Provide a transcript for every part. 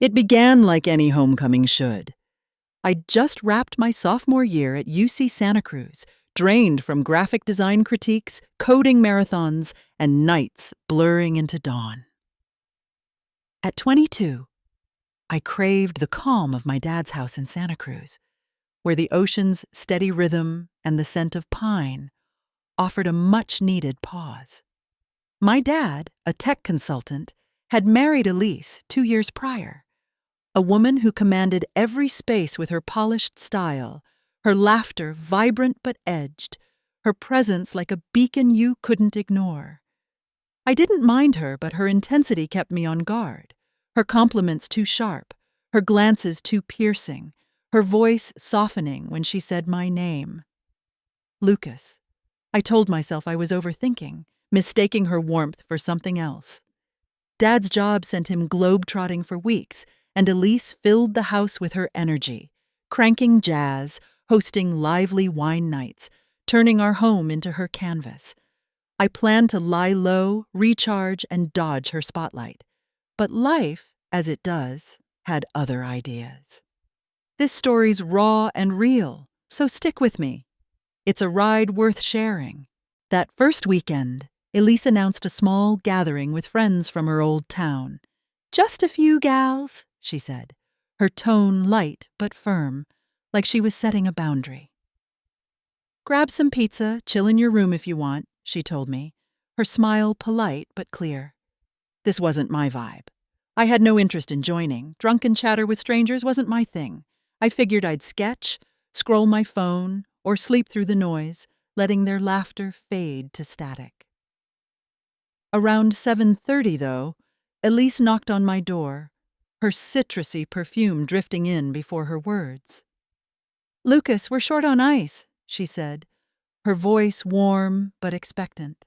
It began like any homecoming should. I'd just wrapped my sophomore year at UC Santa Cruz, drained from graphic design critiques, coding marathons, and nights blurring into dawn. At 22, I craved the calm of my dad's house in Santa Cruz, where the ocean's steady rhythm and the scent of pine offered a much-needed pause. My dad, a tech consultant, had married Elise 2 years prior, a woman who commanded every space with her polished style, her laughter vibrant but edged, her presence like a beacon you couldn't ignore. I didn't mind her, but her intensity kept me on guard, her compliments too sharp, her glances too piercing, her voice softening when she said my name. Lucas. I told myself I was overthinking, mistaking her warmth for something else. Dad's job sent him globe-trotting for weeks, and Elise filled the house with her energy, cranking jazz, hosting lively wine nights, turning our home into her canvas. I planned to lie low, recharge, and dodge her spotlight. But life, as it does, had other ideas. This story's raw and real, so stick with me. It's a ride worth sharing. That first weekend, Elise announced a small gathering with friends from her old town. "Just a few gals," she said, her tone light but firm, like she was setting a boundary. "Grab some pizza, chill in your room if you want," she told me, her smile polite but clear. This wasn't my vibe. I had no interest in joining. Drunken chatter with strangers wasn't my thing. I figured I'd sketch, scroll my phone, or sleep through the noise, letting their laughter fade to static. Around 7:30, though, Elise knocked on my door, her citrusy perfume drifting in before her words. "Lucas, we're short on ice," she said, her voice warm but expectant.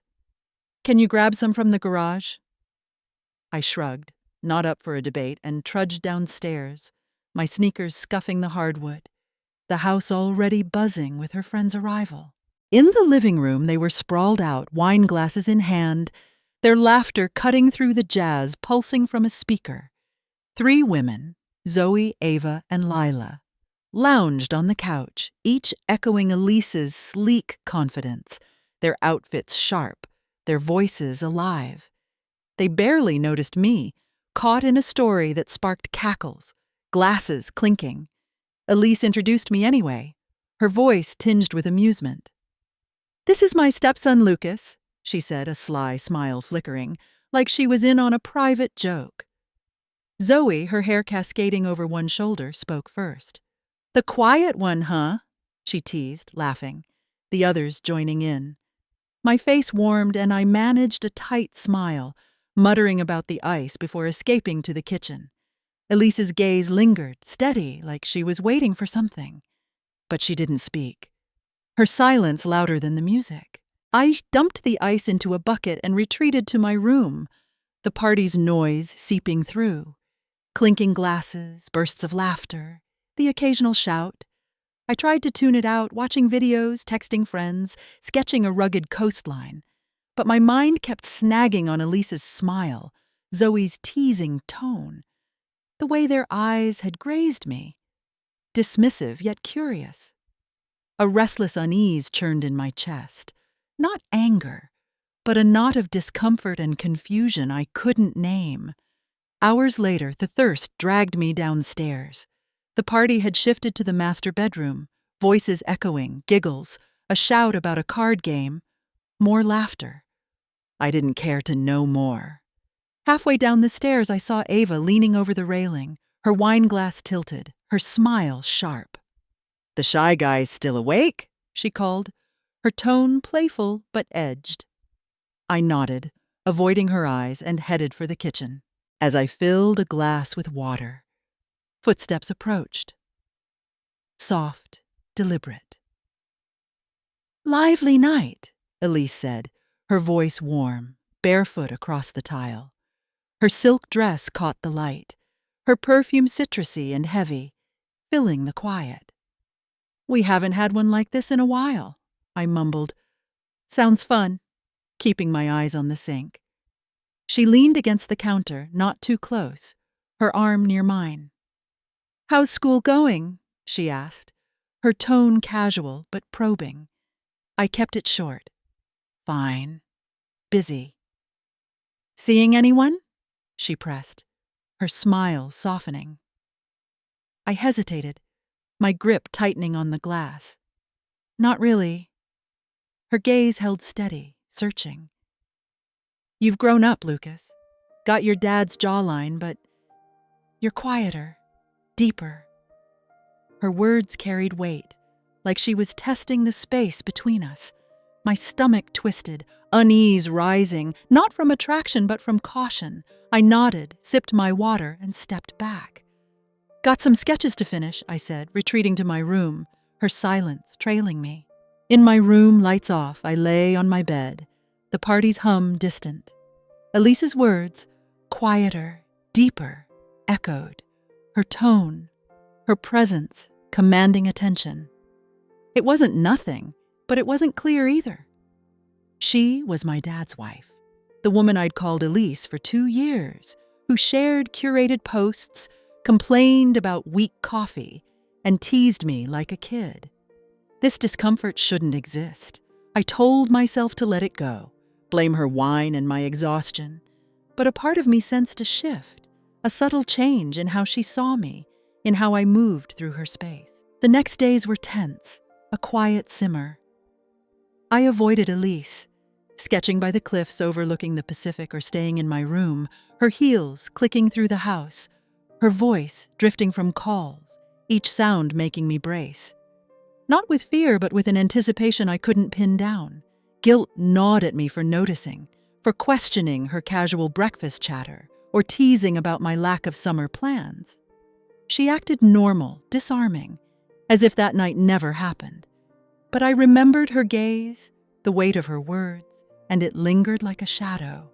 "Can you grab some from the garage?" I shrugged, not up for a debate, and trudged downstairs, my sneakers scuffing the hardwood, the house already buzzing with her friend's arrival. In the living room, they were sprawled out, wine glasses in hand, their laughter cutting through the jazz pulsing from a speaker. 3 women, Zoe, Ava, and Lila, lounged on the couch, each echoing Elise's sleek confidence, their outfits sharp, their voices alive. They barely noticed me, caught in a story that sparked cackles, glasses clinking. Elise introduced me anyway, her voice tinged with amusement. "This is my stepson Lucas," she said, a sly smile flickering, like she was in on a private joke. Zoe, her hair cascading over one shoulder, spoke first. "The quiet one, huh?" she teased, laughing, the others joining in. My face warmed and I managed a tight smile, muttering about the ice before escaping to the kitchen. Elise's gaze lingered, steady, like she was waiting for something. But she didn't speak, her silence louder than the music. I dumped the ice into a bucket and retreated to my room, the party's noise seeping through. Clinking glasses, bursts of laughter, the occasional shout. I tried to tune it out, watching videos, texting friends, sketching a rugged coastline. But my mind kept snagging on Elise's smile, Zoe's teasing tone, the way their eyes had grazed me, dismissive yet curious. A restless unease churned in my chest, not anger, but a knot of discomfort and confusion I couldn't name. Hours later, the thirst dragged me downstairs. The party had shifted to the master bedroom, voices echoing, giggles, a shout about a card game, more laughter. I didn't care to know more. Halfway down the stairs, I saw Ava leaning over the railing, her wine glass tilted, her smile sharp. "The shy guy's still awake?" she called, her tone playful but edged. I nodded, avoiding her eyes, and headed for the kitchen. As I filled a glass with water, footsteps approached. Soft, deliberate. "Lively night," Elise said, her voice warm, barefoot across the tile. Her silk dress caught the light, her perfume citrusy and heavy, filling the quiet. "We haven't had one like this in a while," I mumbled. "Sounds fun," keeping my eyes on the sink. She leaned against the counter, not too close, her arm near mine. "How's school going?" she asked, her tone casual but probing. I kept it short. "Fine. Busy." "Seeing anyone?" she pressed, her smile softening. I hesitated, my grip tightening on the glass. "Not really." Her gaze held steady, searching. "You've grown up, Lucas. Got your dad's jawline, but you're quieter, deeper." Her words carried weight, like she was testing the space between us. My stomach twisted, unease rising, not from attraction but from caution. I nodded, sipped my water, and stepped back. "Got some sketches to finish," I said, retreating to my room, her silence trailing me. In my room, lights off, I lay on my bed, the party's hum distant. Elise's words, quieter, deeper, echoed, her tone, her presence commanding attention. It wasn't nothing, but it wasn't clear either. She was my dad's wife, the woman I'd called Elise for 2 years, who shared curated posts, complained about weak coffee, and teased me like a kid. This discomfort shouldn't exist. I told myself to let it go, blame her whine and my exhaustion. But a part of me sensed a shift, a subtle change in how she saw me, in how I moved through her space. The next days were tense, a quiet simmer. I avoided Elise, sketching by the cliffs overlooking the Pacific or staying in my room, her heels clicking through the house, her voice drifting from calls, each sound making me brace. Not with fear, but with an anticipation I couldn't pin down. Guilt gnawed at me for noticing, for questioning her casual breakfast chatter, or teasing about my lack of summer plans. She acted normal, disarming, as if that night never happened. But I remembered her gaze, the weight of her words, and it lingered like a shadow,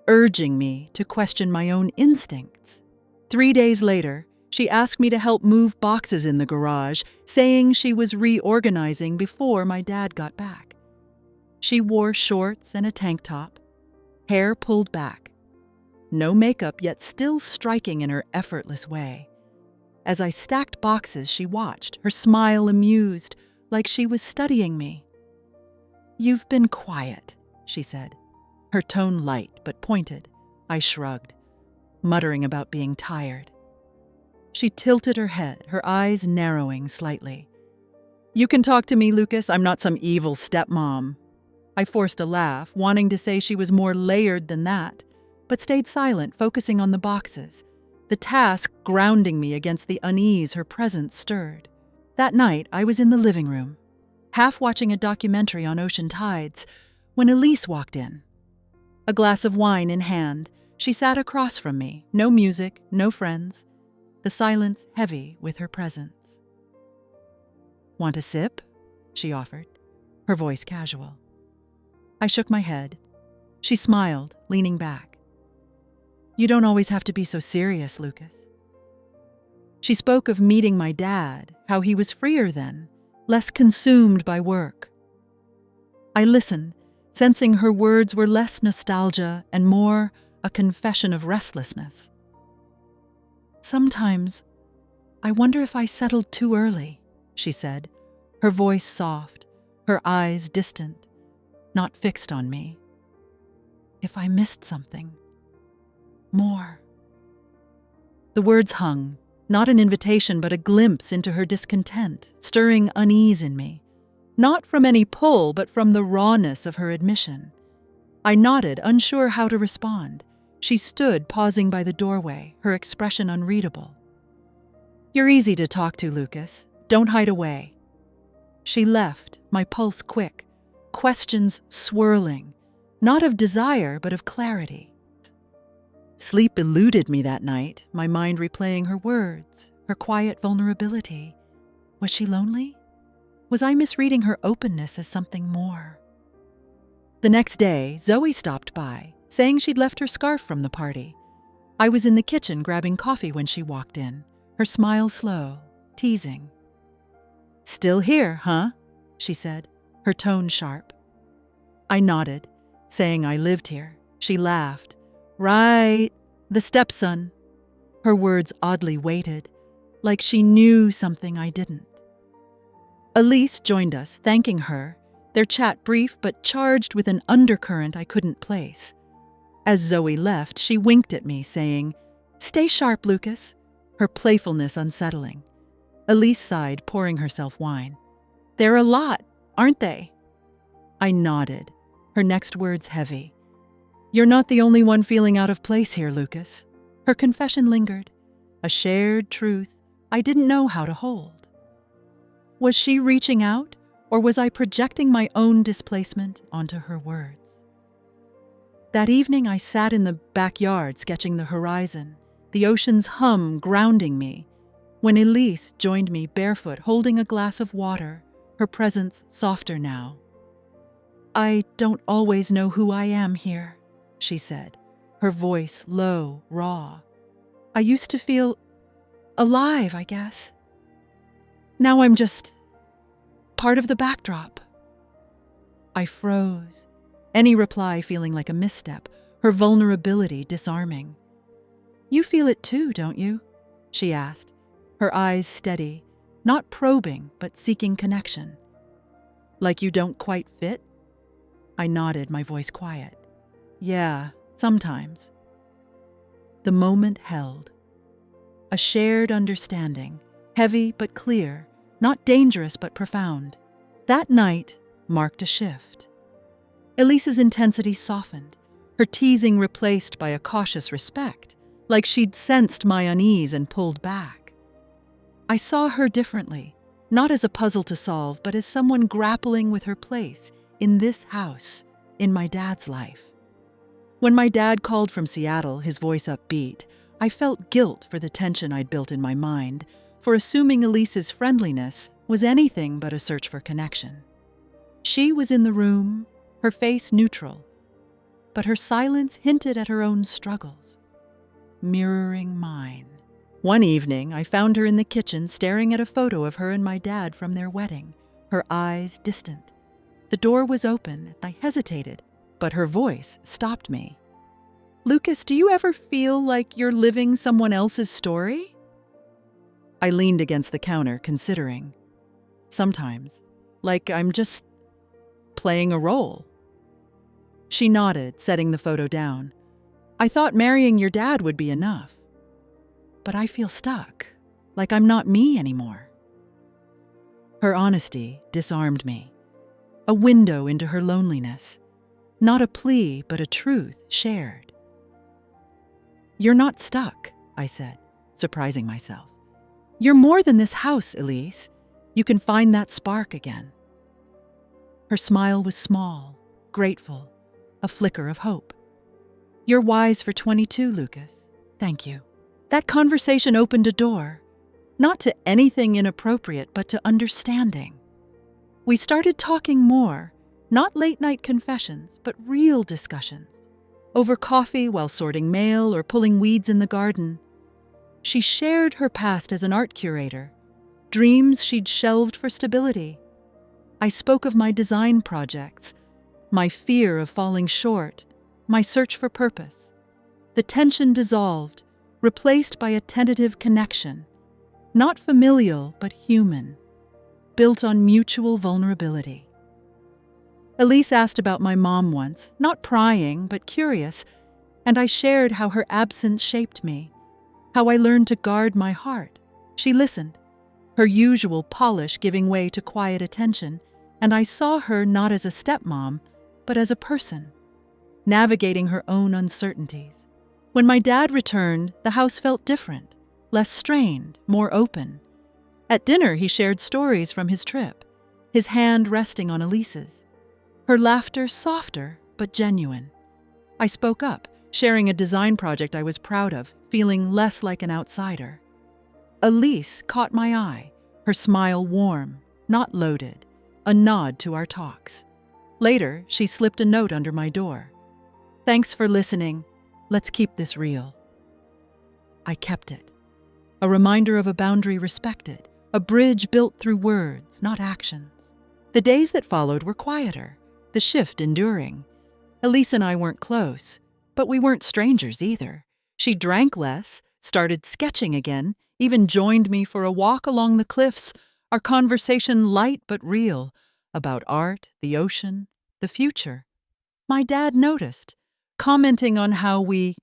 urging me to question my own instincts. 3 days later, she asked me to help move boxes in the garage, saying she was reorganizing before my dad got back. She wore shorts and a tank top, hair pulled back, no makeup yet still striking in her effortless way. As I stacked boxes, she watched, her smile amused, like she was studying me. "You've been quiet," she said, her tone light but pointed. I shrugged, muttering about being tired. She tilted her head, her eyes narrowing slightly. "You can talk to me, Lucas. I'm not some evil stepmom." I forced a laugh, wanting to say she was more layered than that, but stayed silent, focusing on the boxes, the task grounding me against the unease her presence stirred. That night, I was in the living room, half watching a documentary on ocean tides, when Elise walked in. A glass of wine in hand, she sat across from me, no music, no friends, the silence heavy with her presence. "Want a sip?" she offered, her voice casual. I shook my head. She smiled, leaning back. "You don't always have to be so serious, Lucas." She spoke of meeting my dad, how he was freer then, less consumed by work. I listened, sensing her words were less nostalgia and more a confession of restlessness. "Sometimes I wonder if I settled too early," she said, her voice soft, her eyes distant, not fixed on me. "If I missed something more." The words hung, not an invitation but a glimpse into her discontent, stirring unease in me. Not from any pull, but from the rawness of her admission. I nodded, unsure how to respond. She stood, pausing by the doorway, her expression unreadable. "You're easy to talk to, Lucas. Don't hide away." She left, my pulse quick, questions swirling, not of desire, but of clarity. Sleep eluded me that night, my mind replaying her words, her quiet vulnerability. Was she lonely? Was I misreading her openness as something more? The next day, Zoe stopped by, saying she'd left her scarf from the party. I was in the kitchen grabbing coffee when she walked in, her smile slow, teasing. "Still here, huh?" she said, her tone sharp. I nodded, saying I lived here. She laughed. "Right, the stepson." Her words oddly weighted, like she knew something I didn't. Elise joined us, thanking her, their chat brief but charged with an undercurrent I couldn't place. As Zoe left, she winked at me, saying, "Stay sharp, Lucas," her playfulness unsettling. Elise sighed, pouring herself wine. "They're a lot, aren't they?" I nodded, her next words heavy. "You're not the only one feeling out of place here, Lucas." Her confession lingered, a shared truth I didn't know how to hold. Was she reaching out, or was I projecting my own displacement onto her words? That evening I sat in the backyard sketching the horizon, the ocean's hum grounding me, when Elise joined me barefoot holding a glass of water, her presence softer now. "I don't always know who I am here," she said, her voice low, raw. "I used to feel alive, I guess. Now I'm just part of the backdrop." I froze, any reply feeling like a misstep, her vulnerability disarming. "You feel it too, don't you?" she asked, her eyes steady, not probing but seeking connection. "Like you don't quite fit?" I nodded, my voice quiet. "Yeah, sometimes." The moment held. A shared understanding, heavy but clear, not dangerous but profound. That night marked a shift. Elise's intensity softened, her teasing replaced by a cautious respect, like she'd sensed my unease and pulled back. I saw her differently, not as a puzzle to solve, but as someone grappling with her place in this house, in my dad's life. When my dad called from Seattle, his voice upbeat, I felt guilt for the tension I'd built in my mind, for assuming Elise's friendliness was anything but a search for connection. She was in the room, her face neutral, but her silence hinted at her own struggles, mirroring mine. One evening, I found her in the kitchen staring at a photo of her and my dad from their wedding, her eyes distant. The door was open. I hesitated, but her voice stopped me. "Lucas, do you ever feel like you're living someone else's story?" I leaned against the counter, considering. "Sometimes, like I'm just playing a role." She nodded, setting the photo down. "I thought marrying your dad would be enough. But I feel stuck, like I'm not me anymore." Her honesty disarmed me. A window into her loneliness. Not a plea, but a truth shared. "You're not stuck," I said, surprising myself. "You're more than this house, Elise. You can find that spark again." Her smile was small, grateful, a flicker of hope. "You're wise for 22, Lucas. Thank you." That conversation opened a door, not to anything inappropriate, but to understanding. We started talking more, not late-night confessions, but real discussions. Over coffee while sorting mail or pulling weeds in the garden. She shared her past as an art curator, dreams she'd shelved for stability. I spoke of my design projects, my fear of falling short, my search for purpose. The tension dissolved, replaced by a tentative connection, not familial but human, built on mutual vulnerability. Elise asked about my mom once, not prying but curious, and I shared how her absence shaped me, how I learned to guard my heart. She listened, her usual polish giving way to quiet attention, and I saw her not as a stepmom, but as a person, navigating her own uncertainties. When my dad returned, the house felt different, less strained, more open. At dinner, he shared stories from his trip, his hand resting on Elise's, her laughter softer but genuine. I spoke up, sharing a design project I was proud of, feeling less like an outsider. Elise caught my eye, her smile warm, not loaded, a nod to our talks. Later, she slipped a note under my door. "Thanks for listening. Let's keep this real." I kept it. A reminder of a boundary respected, a bridge built through words, not actions. The days that followed were quieter, the shift enduring. Elise and I weren't close, but we weren't strangers either. She drank less, started sketching again, even joined me for a walk along the cliffs, our conversation light but real, about art, the ocean, the future. My dad noticed, commenting on how we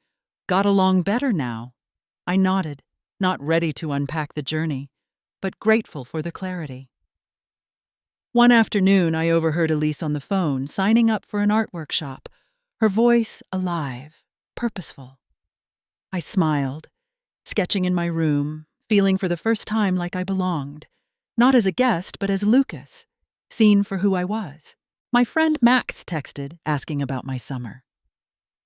got along better now. I nodded, not ready to unpack the journey, but grateful for the clarity. One afternoon, I overheard Elise on the phone, signing up for an art workshop, her voice alive, purposeful. I smiled, sketching in my room, feeling for the first time like I belonged, not as a guest, but as Lucas, seen for who I was. My friend Max texted, asking about my summer.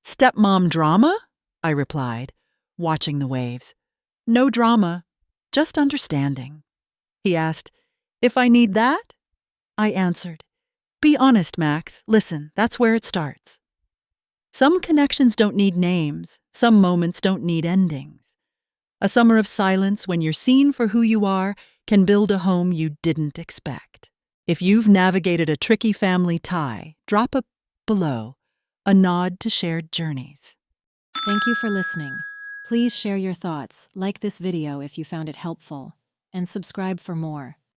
"Stepmom drama?" I replied, watching the waves. "No drama, just understanding." He asked, "If I need that?" I answered, "Be honest, Max. Listen, that's where it starts." Some connections don't need names. Some moments don't need endings. A summer of silence, when you're seen for who you are, can build a home you didn't expect. If you've navigated a tricky family tie, drop a below, a nod to shared journeys. Thank you for listening. Please share your thoughts, like this video if you found it helpful, and subscribe for more.